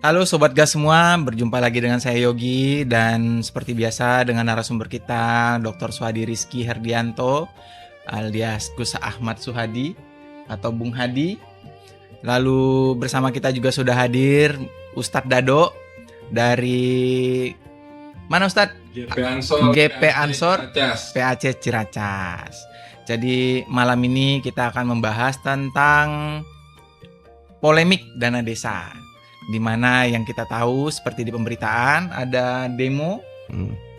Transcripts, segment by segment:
Halo Sobat Gas semua, berjumpa lagi dengan saya Yogi dan seperti biasa dengan narasumber kita Dr. Suhadi Rizky Herdianto alias Gus Ahmad Suhadi atau Bung Hadi. Lalu bersama kita juga sudah hadir Ustadz Dado dari mana Ustadz? GP Ansor PAC Ciracas. Jadi malam ini kita akan membahas tentang polemik dana desa. Di mana yang kita tahu seperti di pemberitaan ada demo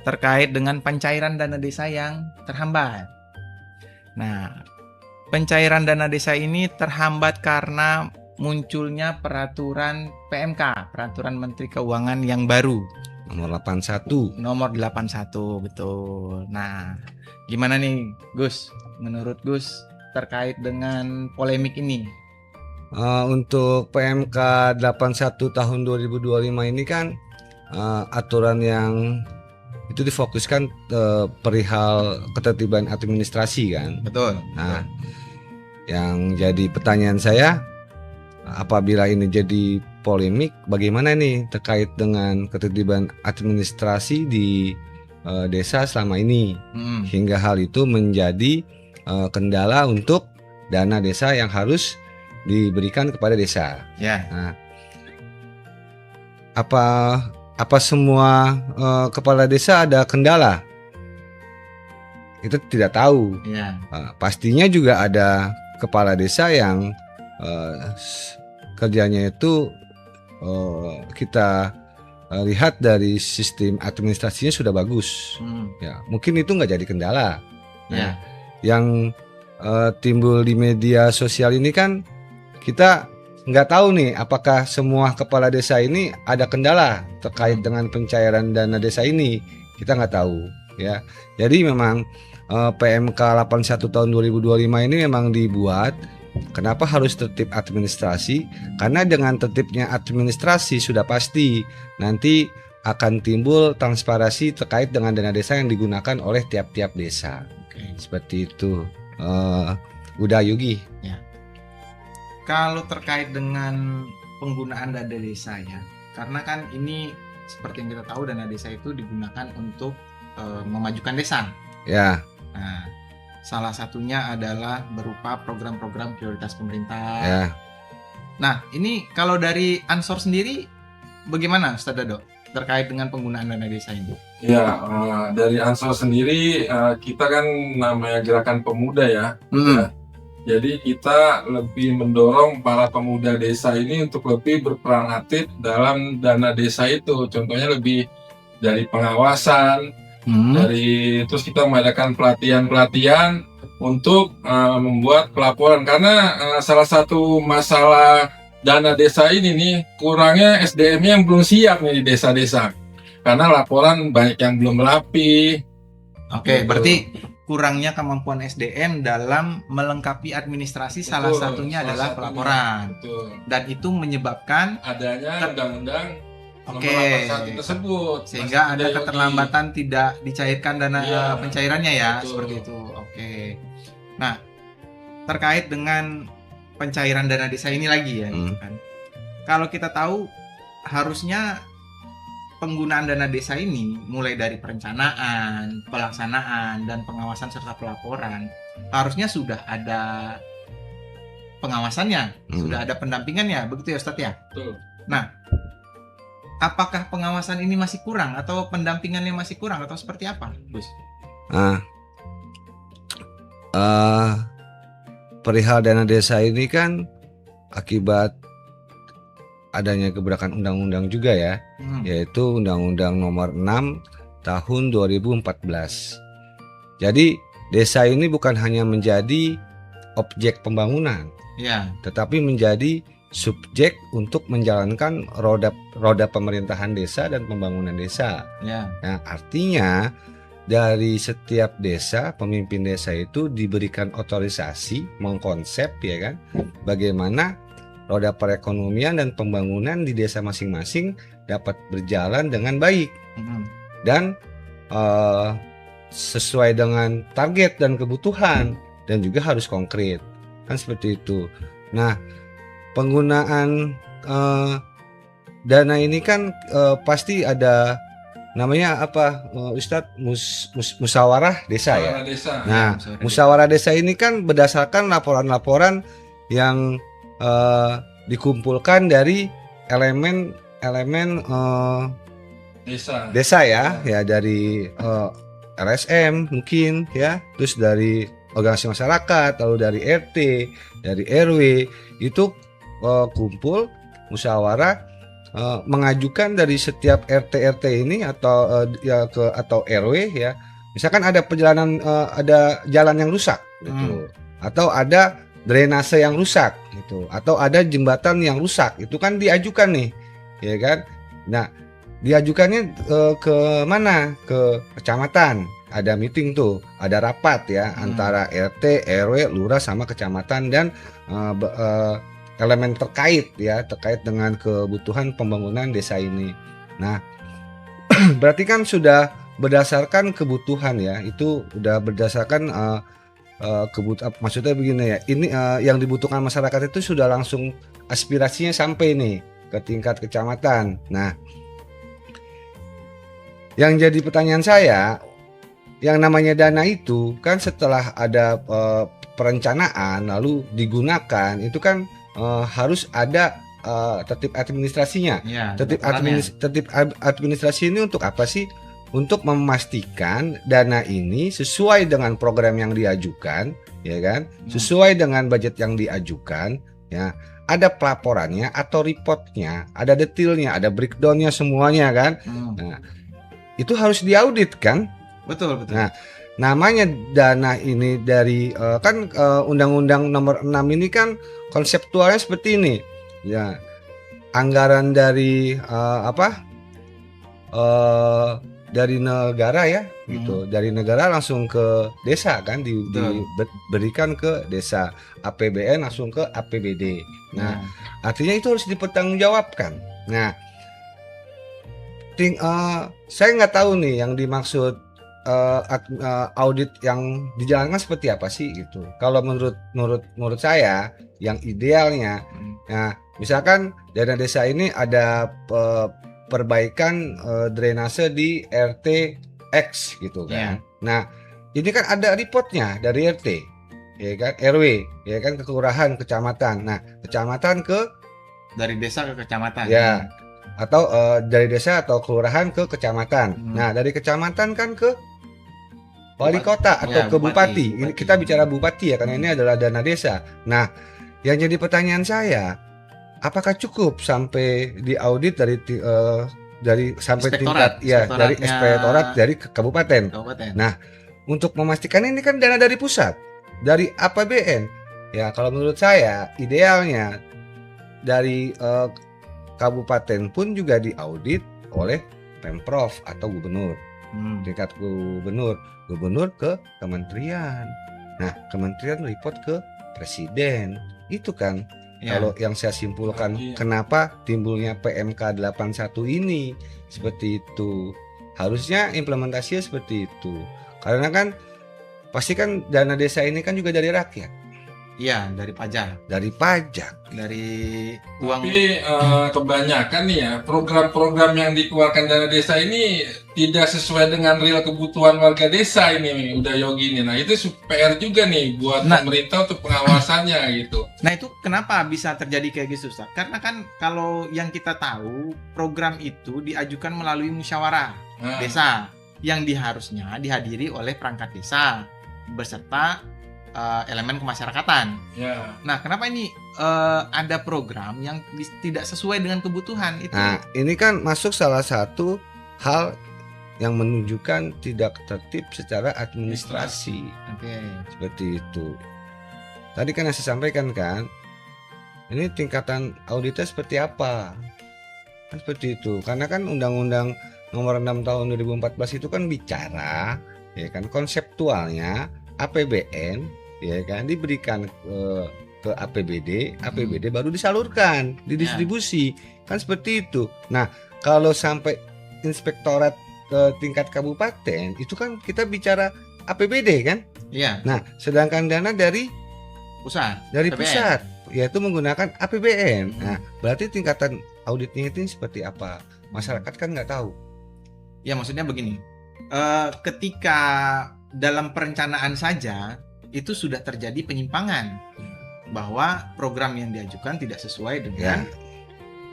terkait dengan pencairan dana desa yang terhambat. Nah, pencairan dana desa ini terhambat karena munculnya peraturan PMK, Peraturan Menteri Keuangan yang baru. Nomor 81. Nomor 81, betul. Nah, gimana nih Gus? Menurut Gus terkait dengan polemik ini? Untuk PMK 81 tahun 2025 ini kan aturan yang itu difokuskan perihal ketertiban administrasi kan. Betul. Nah, yang jadi pertanyaan saya, apabila ini jadi polemik, bagaimana nih terkait dengan ketertiban administrasi di desa selama ini, hingga hal itu menjadi kendala untuk dana desa yang harus diberikan kepada desa. Ya. Nah, apa semua kepala desa ada kendala? Itu tidak tahu. Ya. Pastinya juga ada kepala desa yang kerjanya itu kita lihat dari sistem administrasinya sudah bagus. Ya, mungkin itu nggak jadi kendala. Ya. Yang timbul di media sosial ini kan kita nggak tahu nih apakah semua kepala desa ini ada kendala terkait dengan pencairan dana desa ini, kita nggak tahu ya. Jadi memang PMK 81 tahun 2025 ini memang dibuat kenapa harus tertib administrasi, karena dengan tertibnya administrasi sudah pasti nanti akan timbul transparansi terkait dengan dana desa yang digunakan oleh tiap-tiap desa. Seperti itu. Udah Yogi ya. Kalau terkait dengan penggunaan dana desa ya, karena kan ini seperti yang kita tahu dana desa itu digunakan untuk memajukan desa. Ya. Nah, salah satunya adalah berupa program-program prioritas pemerintah. Ya. Nah, ini kalau dari Ansor sendiri bagaimana Ustadz Dado terkait dengan penggunaan dana desa ini? Ya, dari Ansor sendiri kita kan namanya gerakan pemuda ya. Ya. Jadi kita lebih mendorong para pemuda desa ini untuk lebih berperan aktif dalam dana desa itu. Contohnya lebih dari pengawasan, terus kita mengadakan pelatihan-pelatihan untuk membuat pelaporan. Karena salah satu masalah dana desa ini nih, kurangnya SDM-nya yang belum siap nih di desa-desa. Karena laporan banyak yang belum rapi. Oke, berarti kurangnya kemampuan SDM dalam melengkapi administrasi. Betul, salah satunya adalah pelaporan. Betul. Dan itu menyebabkan adanya undang-undang nomor 81 tersebut, sehingga ada keterlambatan tidak dicairkan dana pencairannya ya. Betul. Seperti itu. Oke. Nah, terkait dengan pencairan dana desa ini lagi ya, kan. Kalau kita tahu harusnya penggunaan dana desa ini mulai dari perencanaan, pelaksanaan, dan pengawasan serta pelaporan harusnya sudah ada pengawasannya, sudah ada pendampingannya, begitu ya Ustadz ya? Betul. Nah, apakah pengawasan ini masih kurang atau pendampingannya masih kurang atau seperti apa, Gus? Perihal dana desa ini kan akibat adanya gebrakan undang-undang juga ya, yaitu Undang-Undang Nomor 6 Tahun 2014. Jadi desa ini bukan hanya menjadi objek pembangunan, tetapi menjadi subjek untuk menjalankan roda pemerintahan desa dan pembangunan desa. Nah, artinya dari setiap desa, pemimpin desa itu diberikan otorisasi mengkonsep ya kan, bagaimana roda perekonomian dan pembangunan di desa masing-masing dapat berjalan dengan baik dan sesuai dengan target dan kebutuhan, dan juga harus konkret kan seperti itu. Nah, penggunaan dana ini kan pasti ada namanya apa, Ustadz, musyawarah desa ya. Musyawarah desa. Nah, musyawarah desa ini kan berdasarkan laporan-laporan yang dikumpulkan dari elemen desa ya dari LSM mungkin ya, terus dari organisasi masyarakat, lalu dari RT, dari RW, itu kumpul musyawarah, mengajukan dari setiap RT ini atau atau RW ya, misalkan ada perjalanan, ada jalan yang rusak gitu, atau ada drainase yang rusak gitu, atau ada jembatan yang rusak, itu kan diajukan nih, ya kan. Nah, diajukannya ke mana? Ke kecamatan. Ada meeting tuh, ada rapat ya antara RT, RW, lurah sama kecamatan dan elemen terkait dengan kebutuhan pembangunan desa ini. Nah, berarti kan sudah berdasarkan kebutuhan ya, itu udah berdasarkan maksudnya begini ya, ini yang dibutuhkan masyarakat itu sudah langsung aspirasinya sampai nih ke tingkat kecamatan. Nah, yang jadi pertanyaan saya, yang namanya dana itu kan setelah ada perencanaan lalu digunakan, itu kan harus ada tertib administrasinya. Ya, tertib administrasi ini untuk apa sih? Untuk memastikan dana ini sesuai dengan program yang diajukan, ya kan? Sesuai dengan budget yang diajukan, ya. Ada pelaporannya atau reportnya, ada detailnya, ada breakdownnya semuanya kan? Nah, itu harus diaudit kan? Betul. Nah, namanya dana ini dari kan Undang-Undang Nomor 6 ini kan konseptualnya seperti ini. Ya. Anggaran dari dari negara ya gitu. Dari negara langsung ke desa kan, diberikan ke desa. APBN langsung ke APBD. Nah, artinya itu harus dipertanggungjawabkan. Nah, saya nggak tahu nih yang dimaksud audit yang dijalankan seperti apa sih gitu. Kalau menurut saya yang idealnya, nah misalkan dana desa ini ada perbaikan drainase di RT X gitu kan. Nah, ini kan ada reportnya dari RT, ya kan, RW, ya kan, ke kelurahan, kecamatan. Nah, kecamatan dari desa ke kecamatan. Ya. Atau dari desa atau kelurahan ke kecamatan. Nah, dari kecamatan kan ke wali kota atau ke bupati. Ini kita bicara bupati ya, karena ini adalah dana desa. Nah, yang jadi pertanyaan saya, apakah cukup sampai diaudit dari sampai tingkat ya dari inspektorat dari kabupaten. Nah, untuk memastikan ini kan dana dari pusat, dari APBN. Ya, kalau menurut saya idealnya dari kabupaten pun juga diaudit oleh Pemprov atau gubernur. Tingkat gubernur ke kementerian. Nah, kementerian report ke presiden. Itu kan kalau yang saya simpulkan kenapa timbulnya PMK 81 ini seperti itu. Harusnya implementasinya seperti itu. Karena kan pasti kan dana desa ini kan juga dari rakyat. Iya, dari pajak. Dari pajak. Dari uang. Tapi kebanyakan nih ya, program-program yang dikeluarkan dana desa ini tidak sesuai dengan real kebutuhan warga desa ini, udah Yogi nih. Nah, itu PR juga nih buat pemerintah untuk pengawasannya gitu. Nah, itu kenapa bisa terjadi kayak gitu, Ustaz? Karena kan kalau yang kita tahu, program itu diajukan melalui musyawarah desa yang harusnya dihadiri oleh perangkat desa beserta elemen kemasyarakatan. Nah, kenapa ini ada program yang tidak sesuai dengan kebutuhan itu? Nah, ini kan masuk salah satu hal yang menunjukkan tidak tertib secara administrasi. Seperti itu. Tadi kan yang saya sampaikan kan, ini tingkatan auditnya seperti apa? Kan seperti itu. Karena kan Undang-Undang Nomor 6 Tahun 2014 itu kan bicara, ya kan, konseptualnya APBN ya kan diberikan ke APBD, APBD baru disalurkan, didistribusi, kan seperti itu. Nah, kalau sampai inspektorat tingkat kabupaten itu kan kita bicara APBD kan? Iya. Nah, sedangkan dana dari pusat, pusat yaitu menggunakan APBN. Nah, berarti tingkatan auditnya itu seperti apa? Masyarakat kan nggak tahu. Ya maksudnya begini, ketika dalam perencanaan saja itu sudah terjadi penyimpangan bahwa program yang diajukan tidak sesuai dengan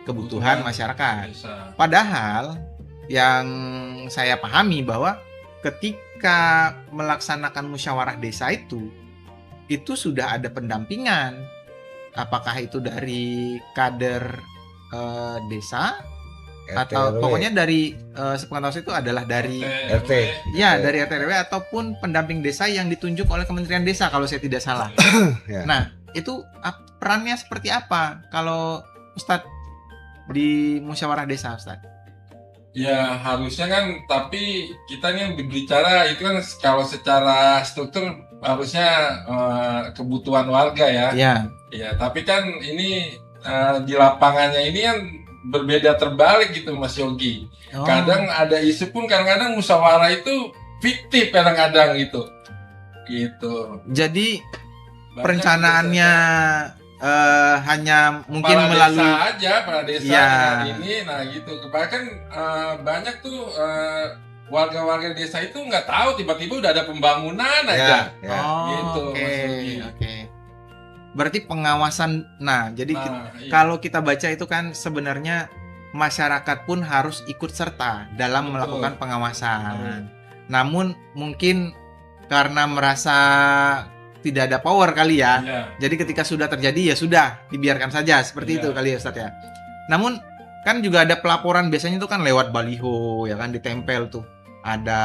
kebutuhan masyarakat. Bisa. Padahal yang saya pahami bahwa ketika melaksanakan musyawarah desa itu sudah ada pendampingan, apakah itu dari kader desa atau RT. pokoknya dari sepengetahuan saya itu adalah dari RT. ya dari RT RW ataupun pendamping desa yang ditunjuk oleh Kementerian Desa kalau saya tidak salah. Ya. Nah, itu perannya seperti apa kalau Ustadz di musyawarah desa, Ustadz? Ya harusnya kan, tapi kita nih berbicara itu kan kalau secara struktur harusnya kebutuhan warga ya. Ya. Ya, tapi kan ini di lapangannya ini kan berbeda terbalik gitu Mas Yogi. Oh. Kadang ada isu pun kadang-kadang musyawarah itu fiktif kadang-kadang gitu. Gitu. Jadi Banyak perencanaannya hanya mungkin para melalui desa aja, para desa Ya. dengan ini, nah gitu. Bahkan banyak tuh warga-warga desa itu nggak tahu tiba-tiba udah ada pembangunan aja. Ya. Oh, Gitu, oke, Mas Yogi. oke. Berarti pengawasan. Nah, jadi Iya. kalau kita baca itu kan sebenarnya masyarakat pun harus ikut serta dalam Betul. melakukan pengawasan. Namun mungkin karena merasa tidak ada power kali ya. Iya. Jadi ketika sudah terjadi ya sudah dibiarkan saja seperti Iya. itu kali ya Ustadz ya. Namun kan juga ada pelaporan biasanya itu kan lewat baliho ya kan, ditempel tuh. Ada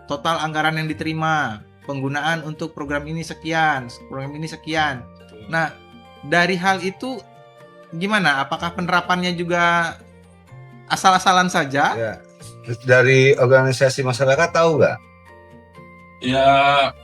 total anggaran yang diterima, penggunaan untuk program ini sekian, program ini sekian. Nah, dari hal itu gimana? Apakah penerapannya juga asal-asalan saja? Ya. Terus dari organisasi masyarakat tahu nggak? Ya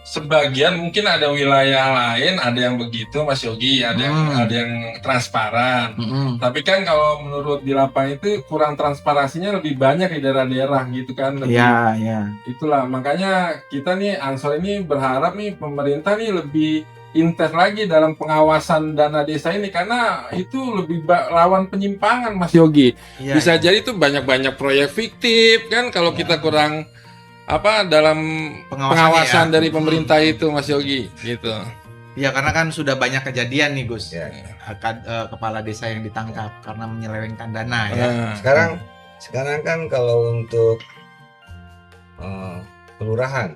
sebagian mungkin ada wilayah lain ada yang begitu Mas Yogi, ada yang transparan. Tapi kan kalau menurut di lapangan itu kurang transparansinya lebih banyak di daerah-daerah gitu kan. Lebih, ya. Itulah makanya kita nih Ansor ini berharap nih pemerintah nih lebih intens lagi dalam pengawasan dana desa ini karena itu lebih rawan penyimpangan Mas Yogi. Ya, Bisa jadi tuh banyak-banyak proyek fiktif kan kalau kita kurang dalam pengawasan dari pemerintah itu Mas Yogi gitu. Ya karena kan sudah banyak kejadian nih Gus. Ya. Kepala desa yang ditangkap karena menyelewengkan dana ya. Sekarang kan kalau untuk kelurahan,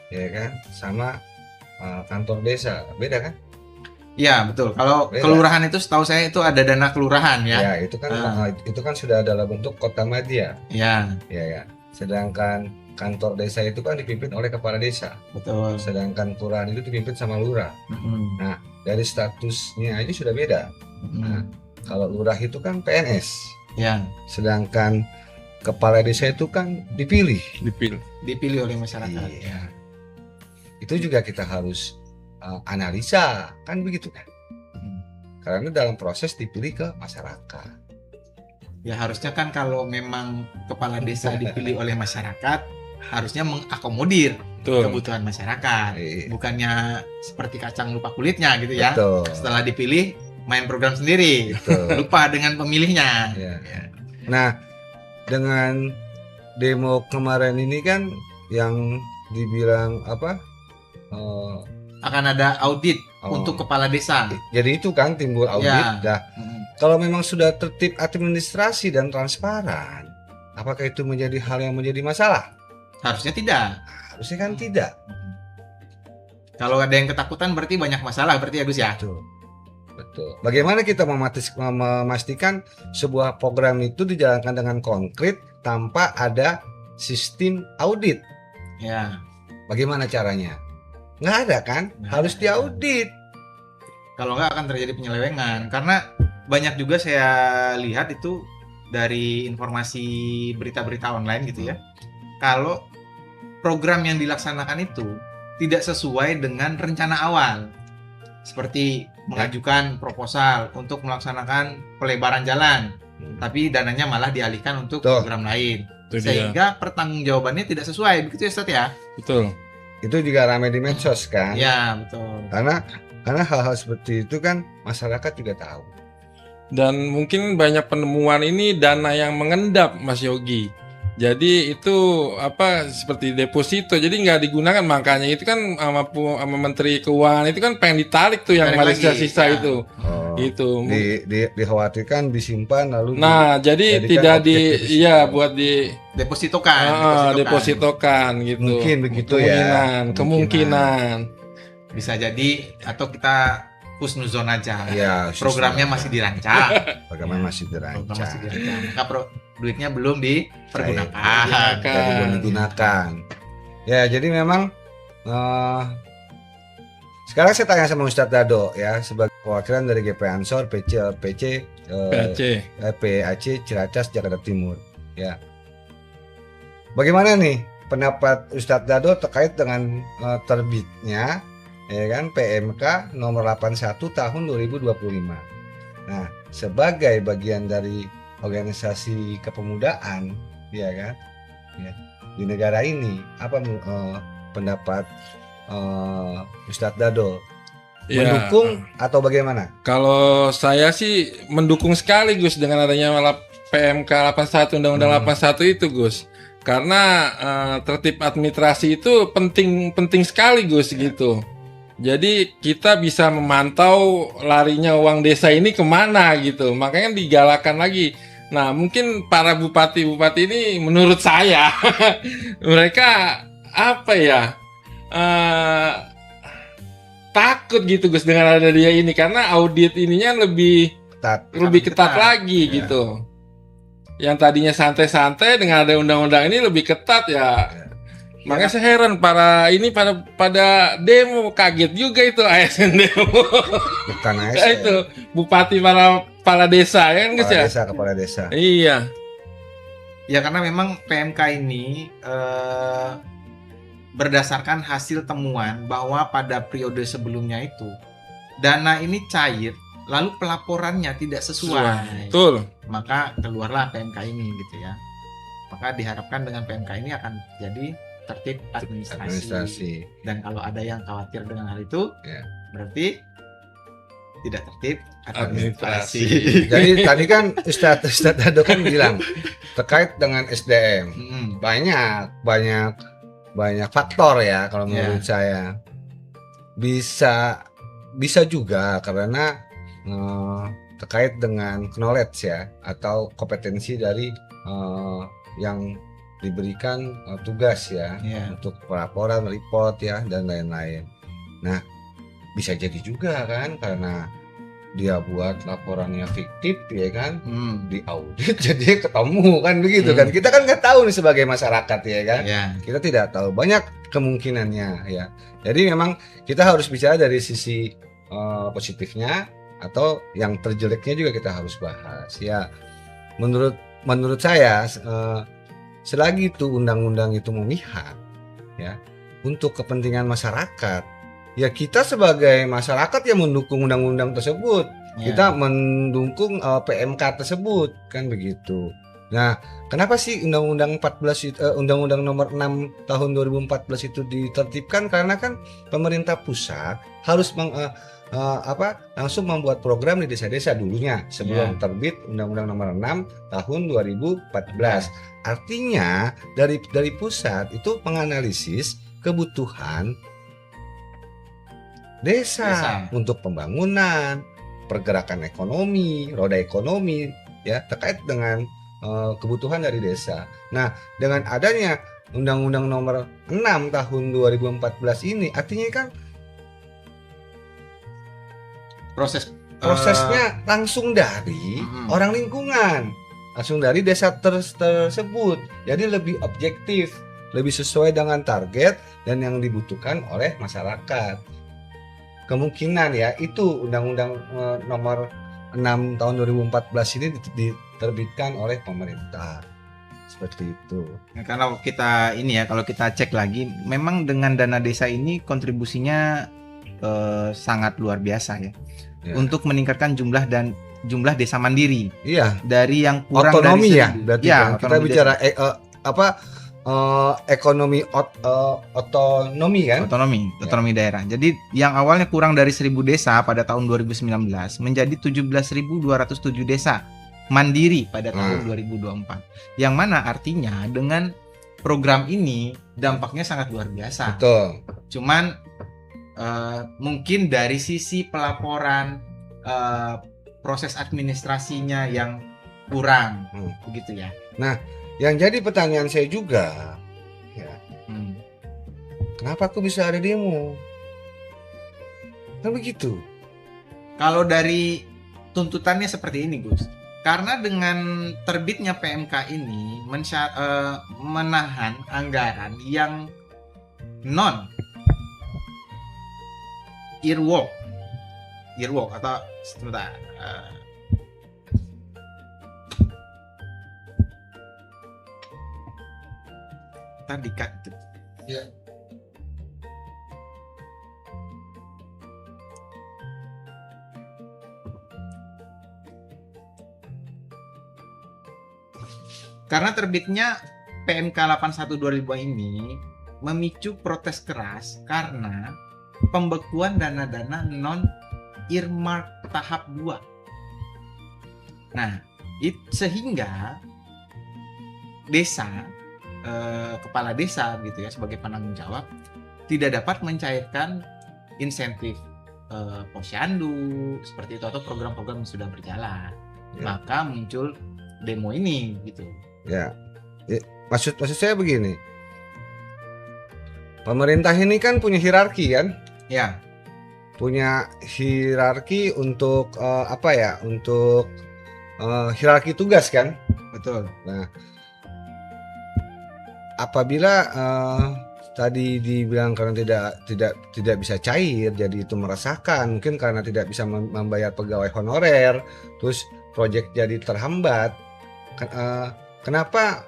ya kan, sama kantor desa beda kan? Iya betul. Kalau Beda. kelurahan itu setahu saya itu ada dana kelurahan ya. Ya, itu kan sudah dalam bentuk kota madya. Ya, Ya. Sedangkan kantor desa itu kan dipimpin oleh kepala desa. betul. Sedangkan kelurahan itu dipimpin sama lurah. Nah, dari statusnya aja sudah beda. Nah, kalau lurah itu kan PNS. Ya, Sedangkan kepala desa itu kan dipilih. dipilih oleh masyarakat. Iya. Itu juga kita harus analisa, kan begitu kan? Karena dalam proses dipilih ke masyarakat. Ya harusnya kan kalau memang kepala desa dipilih oleh masyarakat harusnya mengakomodir kebutuhan masyarakat, Iya. bukannya seperti kacang lupa kulitnya gitu ya. Betul. Setelah dipilih main program sendiri, Betul. lupa dengan pemilihnya. Ya. Ya. Nah, dengan demo kemarin ini kan yang dibilang Akan ada audit Oh. untuk kepala desa. jadi itu kan timbul audit. Ya. Dah, kalau memang sudah tertib administrasi dan transparan, apakah itu menjadi hal yang menjadi masalah? Harusnya tidak. Harusnya kan tidak. Kalau ada yang ketakutan berarti banyak masalah berarti ya Gus ya. Betul. Betul. Bagaimana kita memastikan sebuah program itu dijalankan dengan konkret tanpa ada sistem audit? Ya. Bagaimana caranya? Nggak ada kan? Nggak Harus ada. diaudit. Kalau nggak akan terjadi penyelewengan karena banyak juga saya lihat itu dari informasi berita-berita online gitu ya. Kalau program yang dilaksanakan itu tidak sesuai dengan rencana awal. Seperti mengajukan proposal untuk melaksanakan pelebaran jalan, tapi dananya malah dialihkan untuk Betul. program lain. Itu dia. Sehingga pertanggungjawabannya tidak sesuai, begitu ya Ustadz ya? Betul. Itu juga ramai di medsos kan? Ya, betul. Karena hal-hal seperti itu kan masyarakat juga tahu. Dan mungkin banyak penemuan ini dana yang mengendap, Mas Yogi. Jadi itu seperti deposito, jadi nggak digunakan, makanya itu kan sama Menteri Keuangan itu kan pengen ditarik tuh yang Tarik Malaysia lagi, sisa ya. itu. Oh, Itu. dikhawatirkan disimpan lalu Nah, jadi dijadikan tidak objek deposito. iya buat Depositokan. depositokan gitu. Mungkin begitu ya. Kemungkinan. Bisa jadi, atau kita husnuzon aja. Ya, Programnya masih dirancang. Programnya masih Program dirancang. masih dirancang. Maka duitnya belum dipergunakan. Baru belum digunakan. Ya, jadi memang sekarang saya tanya sama Ustadz Dado ya, sebagai perwakilan dari GP Ansor PAC Ciracas Jakarta Timur ya. Bagaimana nih pendapat Ustadz Dado terkait dengan terbitnya ya kan PMK nomor 81 tahun 2025. Nah, sebagai bagian dari organisasi kepemudaan ya kan ya, di negara ini, apa pendapat Ustadz Dado? Ya, Mendukung atau bagaimana? kalau saya sih mendukung sekali Gus dengan adanya PMK 81 Undang-Undang 81 itu Gus. Karena tertib administrasi itu penting sekali Gus gitu. Jadi kita bisa memantau larinya uang desa ini kemana gitu. Makanya digalakan lagi. Nah, mungkin para bupati-bupati ini menurut saya mereka takut gitu Gus dengan ada dia ini, karena audit ininya lebih ketat lagi Ya. gitu. Yang tadinya santai-santai, dengan ada undang-undang ini lebih ketat ya. Makanya saya heran pada demo, kaget juga itu ASN demo. Bukan Nah, ASN. itu bupati para desa ya kan Gus ya? Kepala desa. Iya. Ya, karena memang PMK ini berdasarkan hasil temuan bahwa pada periode sebelumnya itu dana ini cair, lalu pelaporannya tidak sesuai. Betul. Maka keluarlah PMK ini gitu ya. Maka diharapkan dengan PMK ini akan jadi tertib administrasi. Dan kalau ada yang khawatir dengan hal itu, Ya. berarti tidak tertib Administrasi. Jadi tadi kan Ustadz Dado kan bilang terkait dengan SDM. Banyak faktor ya kalau menurut saya. Bisa juga karena terkait dengan knowledge ya, atau kompetensi dari yang diberikan tugas ya, untuk pelaporan, report ya, dan lain-lain. Nah, bisa jadi juga kan karena dia buat laporannya fiktif ya kan, di audit jadi ketemu kan begitu kan. Kita kan nggak tahu nih sebagai masyarakat ya kan. Kita tidak tahu, banyak kemungkinannya ya. Jadi memang kita harus bicara dari sisi positifnya, atau yang terjeleknya juga kita harus bahas ya. Menurut saya selagi itu undang-undang itu memihak ya untuk kepentingan masyarakat, ya kita sebagai masyarakat yang mendukung undang-undang tersebut, kita mendukung PMK tersebut kan begitu. Nah, kenapa sih Undang-Undang 14 Undang-Undang nomor 6 tahun 2014 itu ditertibkan? Karena kan pemerintah pusat harus langsung membuat program di desa-desa dulunya sebelum terbit Undang-Undang nomor 6 tahun 2014. Artinya dari pusat itu menganalisis kebutuhan desa untuk pembangunan, pergerakan ekonomi, roda ekonomi ya, terkait dengan kebutuhan dari desa. Nah, dengan adanya Undang-Undang nomor 6 tahun 2014 ini, artinya kan prosesnya langsung dari orang lingkungan, langsung dari desa tersebut. Jadi lebih objektif, lebih sesuai dengan target dan yang dibutuhkan oleh masyarakat. Kemungkinan ya itu Undang-Undang nomor 6 tahun 2014 ini diterbitkan oleh pemerintah. Seperti itu. Nah, kalau kita cek lagi, memang dengan dana desa ini kontribusinya sangat luar biasa ya. Untuk meningkatkan jumlah desa mandiri. Iya. Dari yang kurang otonomi dari ya. Berarti kita bicara ekonomi otonomi kan? Otonomi daerah. Jadi yang awalnya kurang dari 1.000 desa pada tahun 2019 menjadi 17.207 desa mandiri pada tahun 2024. Yang mana artinya dengan program ini dampaknya sangat luar biasa. Betul. Cuman mungkin dari sisi pelaporan, proses administrasinya yang kurang, begitu ya. Nah, yang jadi pertanyaan saya juga, ya, kenapa aku bisa ada demo? Kan begitu. Kalau dari tuntutannya seperti ini, Gus. Karena dengan terbitnya PMK ini menahan anggaran yang non earwork atau sebentar, tadi kan itu. Ya. Karena terbitnya PMK 81 2002 ini memicu protes keras karena pembekuan dana-dana non earmark tahap 2. Nah, sehingga desa, kepala desa gitu ya sebagai penanggung jawab tidak dapat mencairkan insentif posyandu seperti itu atau program-program yang sudah berjalan. Maka muncul demo ini gitu. Ya, maksud saya begini, pemerintah ini kan punya hierarki kan? Ya. Punya hierarki untuk untuk hierarki tugas kan? Betul. Nah, apabila tadi dibilang karena tidak bisa cair, jadi itu meresahkan, mungkin karena tidak bisa membayar pegawai honorer, terus proyek jadi terhambat. Kenapa?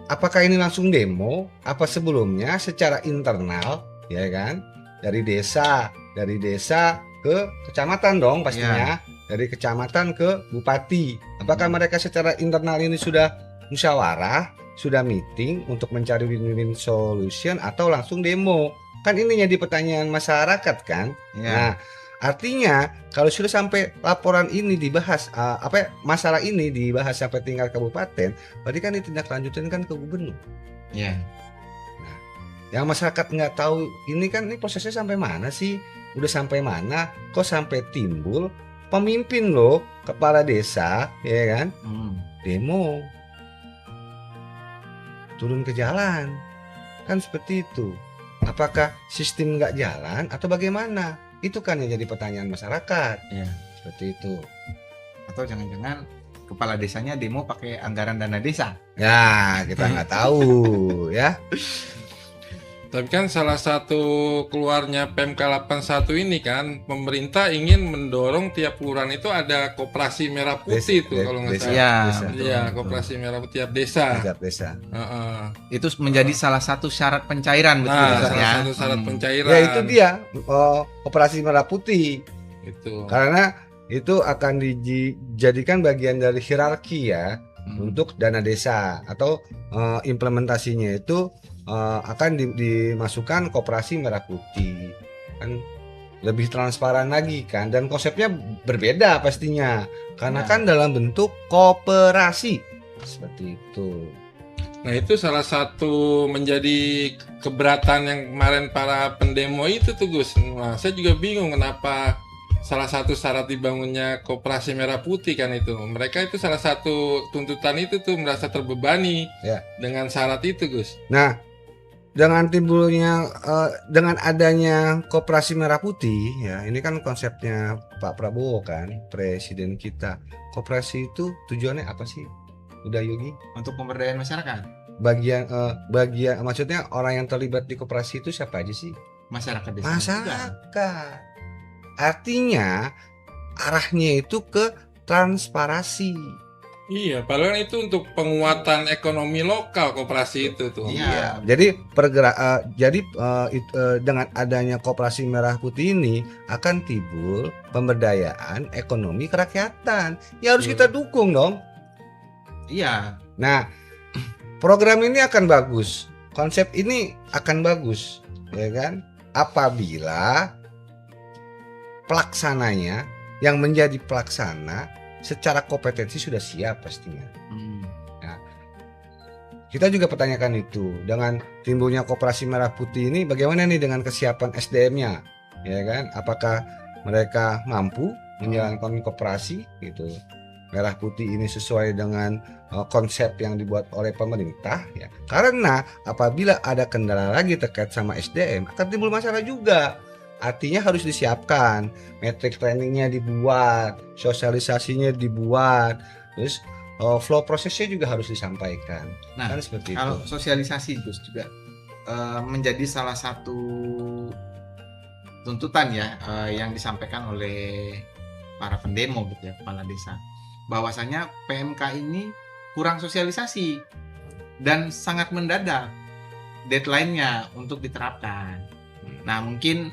Apakah ini langsung demo? Apa sebelumnya secara internal, ya kan? Dari desa ke kecamatan dong pastinya, dari kecamatan ke bupati. Apakah mereka secara internal ini sudah musyawarah, sudah meeting untuk mencari win-win solution atau langsung demo? Kan ini jadi pertanyaan masyarakat kan? Nah, artinya kalau sudah sampai laporan ini dibahas, masalah ini dibahas sampai tingkat kabupaten, berarti kan ditindaklanjutin kan ke gubernur. Iya. Nah, yang masyarakat nggak tahu ini kan ini prosesnya sampai mana sih? Udah sampai mana? Kok sampai timbul pemimpin loh, kepala desa, ya kan? Demo, turun ke jalan, kan seperti itu. Apakah sistem nggak jalan atau bagaimana? Itu kan yang jadi pertanyaan masyarakat. Ya. Seperti itu. Atau jangan-jangan kepala desanya demo pakai anggaran dana desa? Ya, kita nggak tahu ya. Tapi kan salah satu keluarnya PMK 81 ini kan pemerintah ingin mendorong tiap kelurahan itu ada koperasi merah putih itu kalau nggak salah. Iya, koperasi merah putih tiap desa. Tiap desa. Itu menjadi salah satu syarat pencairan betul salah ya. satu syarat pencairan. Ya itu dia koperasi merah putih. Itu. Karena itu akan dijadikan bagian dari hierarki ya untuk dana desa atau implementasinya itu akan dimasukkan koperasi merah putih, kan lebih transparan lagi kan, dan konsepnya berbeda pastinya karena kan dalam bentuk koperasi seperti itu. Nah itu salah satu menjadi keberatan yang kemarin para pendemo itu tuh Gus. Nah, saya juga bingung kenapa salah satu syarat dibangunnya koperasi merah putih kan itu. Mereka itu salah satu tuntutan itu tuh merasa terbebani dengan syarat itu Gus. Nah dengan timbulnya dengan adanya koperasi merah putih ya, ini kan konsepnya Pak Prabowo kan, presiden kita. Koperasi itu tujuannya apa sih? Udah Yogi? Untuk pemberdayaan masyarakat. Bagian maksudnya orang yang terlibat di koperasi itu siapa aja sih? Masyarakat desa. Masyarakat. Artinya arahnya itu ke transparansi. Iya, padahal itu untuk penguatan ekonomi lokal koperasi itu tuh. Iya. Jadi dengan adanya koperasi merah putih ini akan timbul pemberdayaan ekonomi kerakyatan. Ya harus kita dukung dong. Iya. Nah, program ini akan bagus konsep ini akan bagus, ya kan? Apabila pelaksananya yang menjadi pelaksana secara kompetensi sudah siap pastinya. Nah, kita juga pertanyakan itu dengan timbulnya Koperasi Merah Putih ini, bagaimana nih dengan kesiapan SDM-nya, ya kan? Apakah mereka mampu menjalankan koperasi gitu? Merah Putih ini sesuai dengan konsep yang dibuat oleh pemerintah ya. Karena apabila ada kendala lagi terkait sama SDM akan timbul masalah juga. Artinya harus disiapkan, metrik trainingnya dibuat, sosialisasinya dibuat, terus flow prosesnya juga harus disampaikan. Nah, kan seperti kalau itu. sosialisasi Gus juga menjadi salah satu tuntutan ya yang disampaikan oleh para pendemo gitu ya, kepala desa, bahwasanya PMK ini kurang sosialisasi dan sangat mendadak deadline-nya untuk diterapkan. Nah, mungkin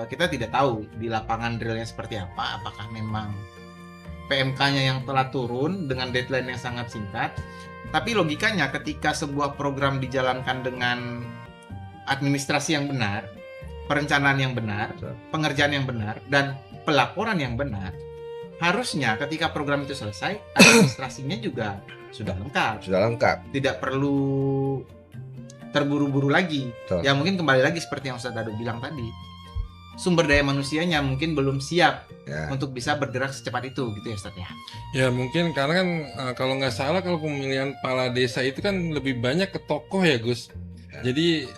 kita tidak tahu di lapangan realnya seperti apa, apakah memang PMK-nya yang telah turun dengan deadline yang sangat singkat. Tapi logikanya ketika sebuah program dijalankan dengan administrasi yang benar, perencanaan yang benar, pengerjaan yang benar, dan pelaporan yang benar, harusnya ketika program itu selesai, administrasinya juga sudah lengkap. Sudah lengkap. Tidak perlu terburu-buru lagi. Betul. Ya mungkin kembali lagi seperti yang Ustaz Dado bilang tadi. Sumber daya manusianya mungkin belum siap Ya. untuk bisa bergerak secepat itu gitu ya Ustaz ya. Ya mungkin karena kan kalau nggak salah kalau pemilihan kepala desa itu kan lebih banyak ke tokoh ya Gus. Jadi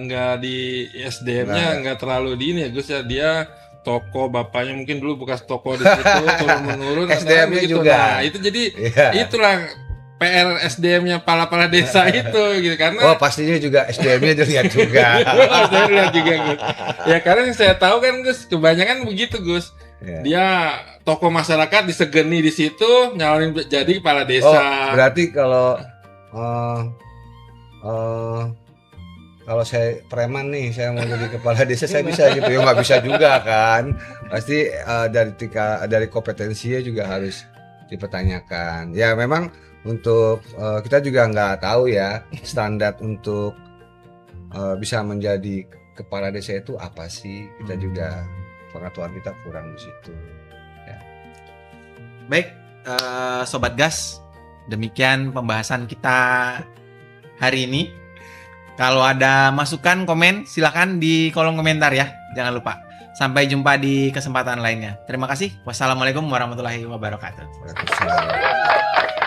nggak di SDM-nya nggak terlalu di ini ya Gus ya, dia toko bapaknya mungkin dulu bekas toko di situ turun menurun SDM-nya gitu. juga. Nah itu jadi Ya. itulah PR SDM-nya kepala desa itu gitu karena Oh pastinya juga SDM-nya dilihat juga. saya lihat juga Gus. Ya karena yang saya tahu kan Gus kebanyakan begitu Gus. Ya. Dia tokoh masyarakat disegeni di situ nyalonin jadi kepala Oh desa. berarti kalau kalau saya preman nih, saya mau jadi kepala desa, saya bisa gitu ya? Nggak bisa juga kan? Pasti dari kompetensinya juga harus dipertanyakan. Ya memang untuk kita juga nggak tahu ya standar untuk bisa menjadi kepala desa itu apa sih? Kita juga pengetahuan kita kurang di situ. Ya. Baik, Sobat Gas, demikian pembahasan kita hari ini. Kalau ada masukan, komen, silakan di kolom komentar ya. Jangan lupa. Sampai jumpa di kesempatan lainnya. Terima kasih. Wassalamualaikum warahmatullahi wabarakatuh. Waalaikumsalam.